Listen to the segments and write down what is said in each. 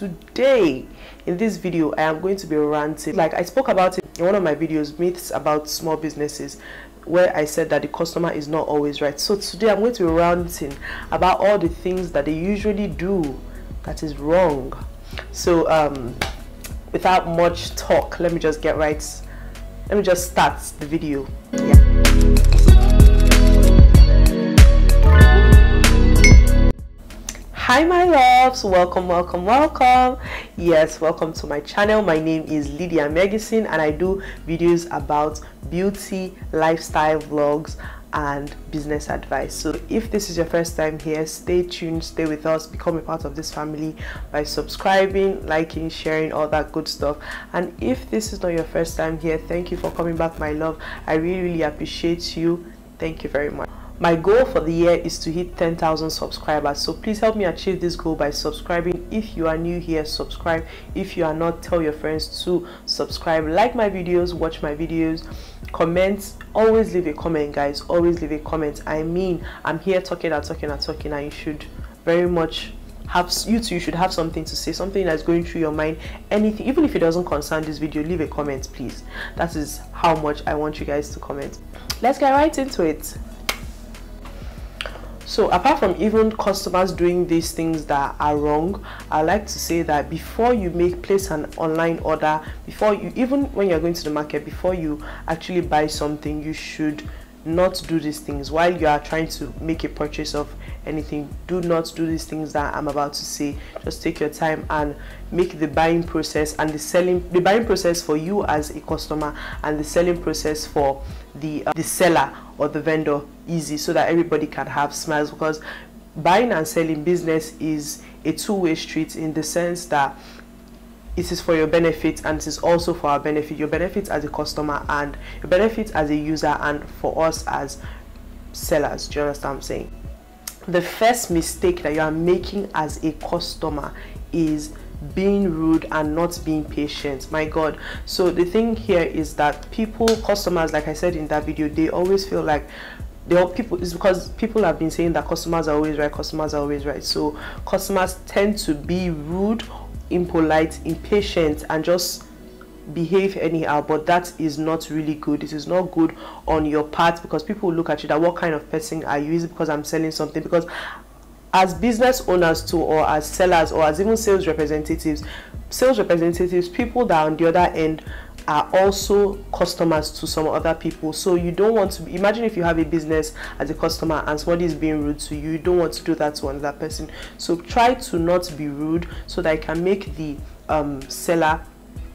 today in this video I am going to be ranting. Like I spoke about it in one of my videos, myths about small businesses, where I said that the customer is not always right. So today I'm going to be ranting about all the things that they usually do that is wrong. So without much talk, let me just start the video. Hi my loves, welcome. Yes, welcome to my channel. My name is Lydia Meggison and I do videos about beauty, lifestyle vlogs and business advice. So if this is your first time here, stay tuned, stay with us, become a part of this family by subscribing, liking, sharing, all that good stuff. And if this is not your first time here, thank you for coming back, my love. I really appreciate you. Thank you very much. My goal for the year is to hit 10,000 subscribers, so please help me achieve this goal by subscribing. If you are new here, subscribe. If you are not, tell your friends to subscribe. Like my videos, watch my videos, comment. Always leave a comment, guys. Always leave a comment. I mean, I'm here talking and you should very much you should have something to say, something that's going through your mind, anything, even if it doesn't concern this video. Leave a comment, please. That is how much I want you guys to comment. Let's get right into it. So apart from even customers doing these things that are wrong, I like to say that before you place an online order, even when you're going to the market, before you actually buy something, you should not do these things. While you are trying to make a purchase of anything, do not do these things that I'm about to say. Just take your time and make the buying process and the buying process for you as a customer and the selling process for the seller or the vendor easy, so that everybody can have smiles, because buying and selling business is a two-way street, in the sense that it is for your benefit and it is also for our benefit. Your benefit as a customer and your benefit as a user, and for us as sellers. Do you understand what I'm saying? The first mistake that you are making as a customer is being rude and not being patient. My God. So the thing here is that customers, like I said in that video, they always feel like it's because people have been saying that customers are always right. So customers tend to be rude, impolite, impatient, and just behave anyhow, but that is not really good. It is not good on your part, because people will look at you that what kind of person are you? Is it because I'm selling something? Because as business owners too, or as sellers, or as even sales representatives, people that are on the other end are also customers to some other people. So you don't want to imagine if you have a business as a customer and somebody is being rude to you. You don't want to do that to another person. So try to not be rude, so that it can make the seller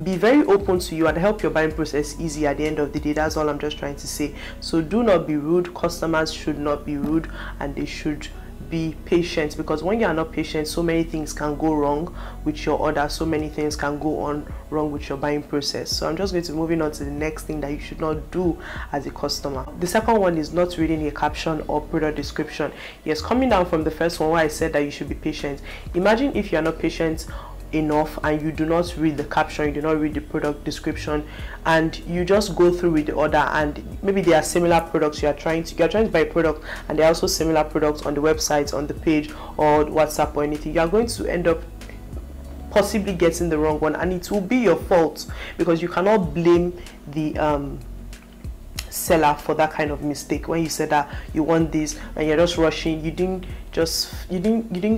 be very open to you and help your buying process easy at the end of the day. That's all I'm just trying to say. So do not be rude. Customers should not be rude, and they should be patient, because when you are not patient, so many things can go wrong with your order, so many things can go on wrong with your buying process. So I'm just going to moving on to the next thing that you should not do as a customer. The second one is not reading a caption or product description. Yes, coming down from the first one where I said that you should be patient. Imagine if you are not patient enough and you do not read the caption, you do not read the product description, and you just go through with the order, and maybe there are similar products. You're trying to buy a product and there are also similar products on the website, on the page, or WhatsApp or anything. You are going to end up possibly getting the wrong one, and it will be your fault, because you cannot blame the seller for that kind of mistake. When you said that you want this and you're just rushing, you didn't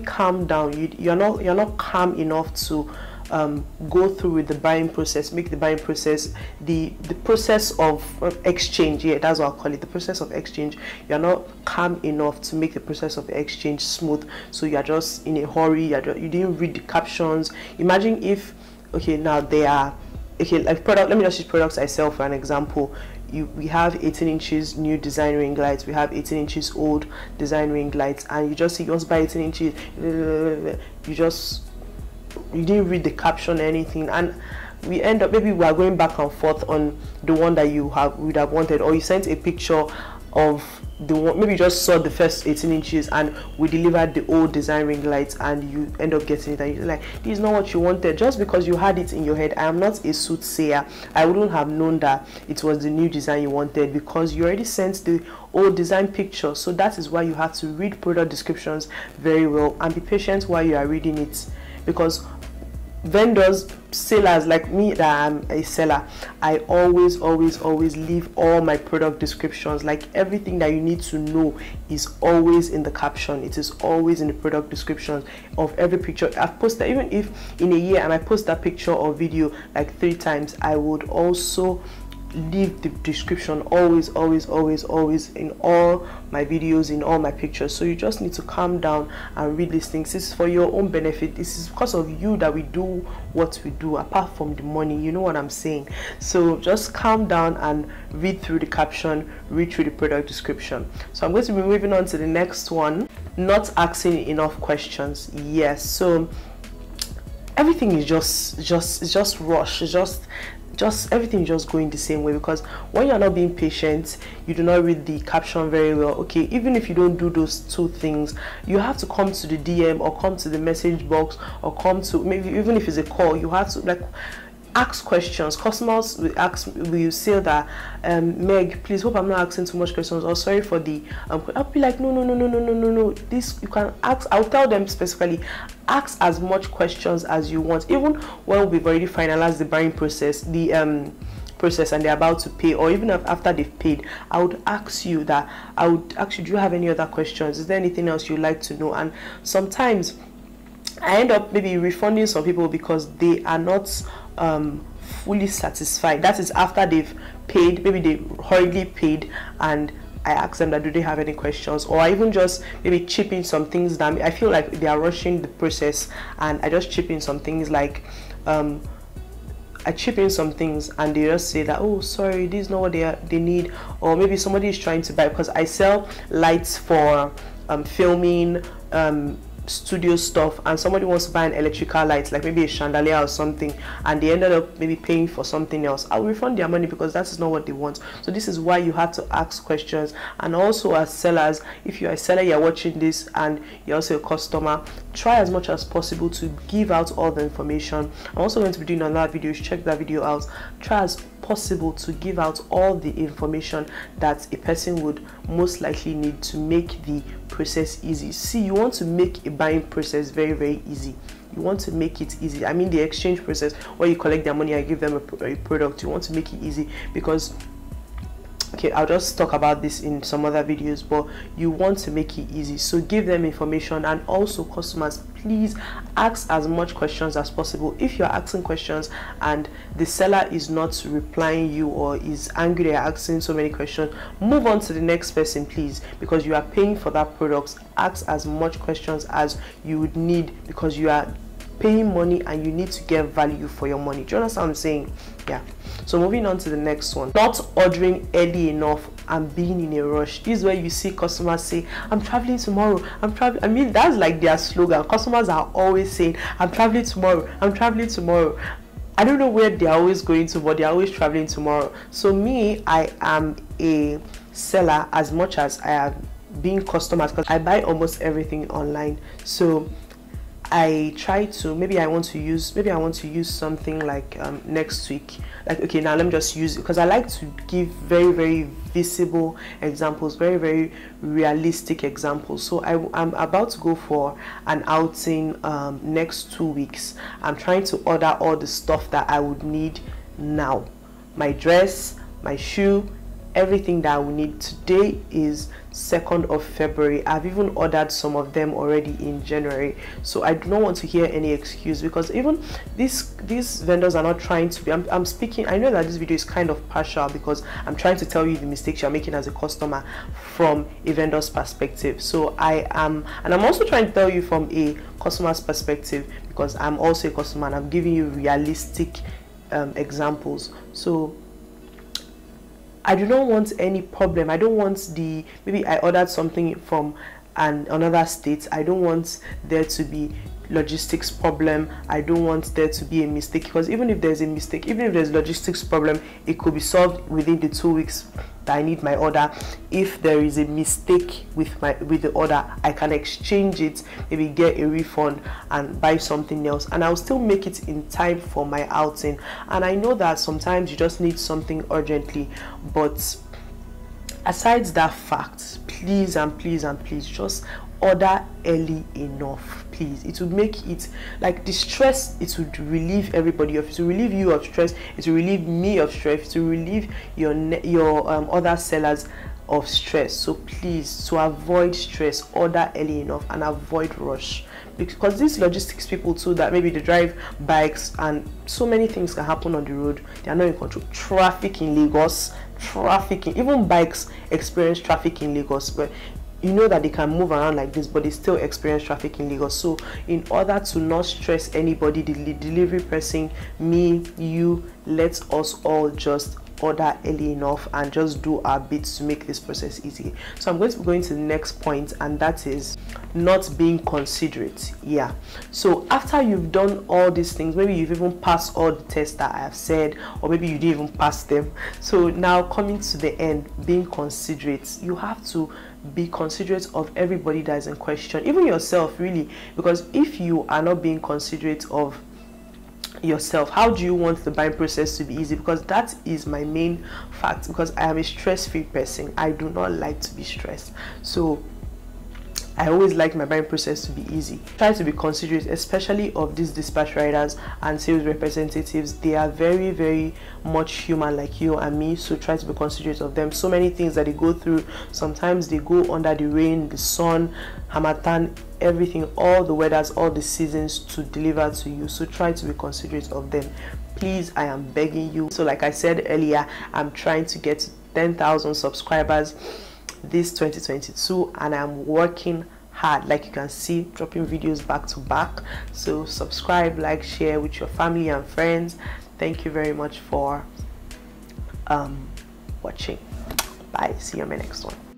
calm down. You're not calm enough to go through with the buying process, make the buying process, the process of exchange. Yeah, that's what I'll call it, the process of exchange. You're not calm enough to make the process of exchange smooth, so you're just in a hurry. You didn't read the captions. Imagine if, okay, now they are, okay, like product, let me just use products I sell for an example. We have 18 inches new design ring lights, we have 18 inches old design ring lights, and you just see, you want to buy 18 inches, you didn't read the caption or anything, and we end up, maybe we are going back and forth on the one that you would have wanted, or you sent a picture of the one, maybe you just saw the first 18 inches and we delivered the old design ring lights, and you end up getting it and you're like, this is not what you wanted. Just because you had it in your head, I am not a soothsayer. I wouldn't have known that it was the new design you wanted, because you already sent the old design picture. So that is why you have to read product descriptions very well and be patient while you are reading it, because vendors, sellers like me that I'm a seller, I always leave all my product descriptions. Like everything that you need to know is always in the caption. It is always in the product descriptions of every picture I've posted. Even if in a year I might post that picture or video like 3 times, I would also leave the description always in all my videos, in all my pictures. So you just need to calm down and read these things. This is for your own benefit. This is because of you that we do what we do, apart from the money, you know what I'm saying. So just calm down and read through the caption, read through the product description. So I'm going to be moving on to the next one. Not asking enough questions. Yes, so everything is just rush, just everything just going the same way, because when you're not being patient, you do not read the caption very well. Okay, even if you don't do those 2 things, you have to come to the DM or come to the message box or come to, maybe even if it's a call, you have to like ask questions. Customers will say that Meg, please hope I'm not asking too much questions, or sorry for the I'll be like, no, this you can ask. I'll tell them specifically, ask as much questions as you want, even when we've already finalized the buying process, the process, and they're about to pay, or even after they've paid. I would ask you, do you have any other questions? Is there anything else you'd like to know? And sometimes I end up maybe refunding some people because they are not fully satisfied. That is after they've paid, maybe they hurriedly paid, and I ask them that do they have any questions, or I even just maybe chip in some things that I feel like they are rushing the process, and I just chip in some things like I chip in some things and they just say that, oh sorry, this is not what they need, or maybe somebody is trying to buy, because I sell lights for filming, studio stuff, and somebody wants to buy an electrical light, like maybe a chandelier or something, and they ended up maybe paying for something else. I'll refund their money because that is not what they want. So this is why you have to ask questions. And also as sellers, if you're a seller, you're watching this and you're also a customer, try as much as possible to give out all the information. I'm also going to be doing another video. Check that video out. Try as possible to give out all the information that a person would most likely need to make the process easy. See, you want to make a buying process very easy. You want to make it easy. I mean the exchange process where you collect their money and give them a product. You want to make it easy because, okay, I'll just talk about this in some other videos, but you want to make it easy. So give them information. And also customers, please ask as much questions as possible. If you're asking questions and the seller is not replying you or is angry that you're asking so many questions, move on to the next person, please, because you are paying for that product. Ask as much questions as you would need, because you are paying money and you need to get value for your money. Do you understand what I'm saying? Yeah. So moving on to the next one. Not ordering early enough and being in a rush. This is where you see customers say, I'm traveling tomorrow, I'm traveling. I mean, that's like their slogan. Customers are always saying, I'm traveling tomorrow, I'm traveling tomorrow. I don't know where they're always going to, but they're always traveling tomorrow. So me, I am a seller as much as I am being customers, because I buy almost everything online. So I try to, maybe I want to use something like next week. Like, okay, now let me just use it, because I like to give very visible examples, very realistic examples. So I'm about to go for an outing next 2 weeks. I'm trying to order all the stuff that I would need now. My dress, my shoe, everything that I will need. Today is 2nd of February. I've even ordered some of them already in January. So I do not want to hear any excuse, because even these vendors are not trying to be, I'm speaking, I know that this video is kind of partial because I'm trying to tell you the mistakes you're making as a customer from a vendor's perspective. So I am, and I'm also trying to tell you from a customer's perspective, because I'm also a customer and I'm giving you realistic examples. So I do not want any problem. I don't want maybe I ordered something from another state. I don't want there to be logistics problem. I don't want there to be a mistake, because even if there's a mistake, even if there's logistics problem, it could be solved within the 2 weeks that I need my order. If there is a mistake with the order, I can exchange it, maybe get a refund and buy something else, and I'll still make it in time for my outing. And I know that sometimes you just need something urgently, but aside that fact, please and please and please, just order early enough, please. It would make it like the stress, it would relieve everybody of it, to relieve you of stress, it will relieve me of stress, to relieve your other sellers of stress. So please, to avoid stress, order early enough and avoid rush, because these logistics people too, that maybe they drive bikes and so many things can happen on the road, they are not in control. Traffic in Lagos, even bikes experience traffic in Lagos, but you know that they can move around like this, but they still experience traffic in Lagos. So in order to not stress anybody, the delivery person, me, you, let us all just order early enough and just do our bits to make this process easy. So I'm going to be going to the next point, and that is not being considerate. Yeah, so after you've done all these things, maybe you've even passed all the tests that I have said, or maybe you didn't even pass them. So now coming to the end, being considerate, you have to be considerate of everybody that is in question, even yourself, really, because if you are not being considerate of yourself, how do you want the buying process to be easy? Because that is my main fact, because I am a stress-free person. I do not like to be stressed, so I always like my buying process to be easy. Try to be considerate, especially of these dispatch riders and sales representatives. They are very, very much human like you and me, so try to be considerate of them. So many things that they go through. Sometimes they go under the rain, the sun, harmattan, everything, all the weathers, all the seasons to deliver to you. So try to be considerate of them, please. I am begging you. So like I said earlier, I'm trying to get 10,000 subscribers this 2022, and I'm working hard, like you can see, dropping videos back to back. So subscribe, like, share with your family and friends. Thank you very much for watching. Bye, see you on my next one.